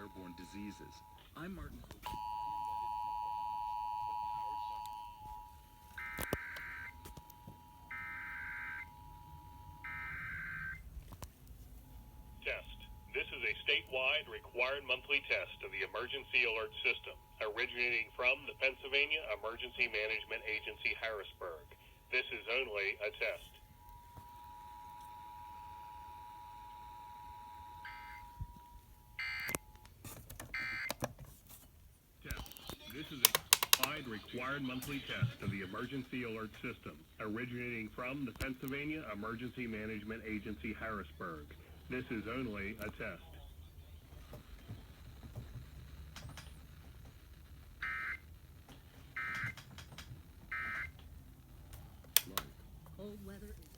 airborne diseases. I'm Martin. Test. This is a statewide required monthly test of the emergency alert system, originating from the Pennsylvania Emergency Management Agency, Harrisburg. This is only a test. This is a wide required monthly test of the emergency alert system, originating from the Pennsylvania Emergency Management Agency, Harrisburg. This is only a test. Cold weather is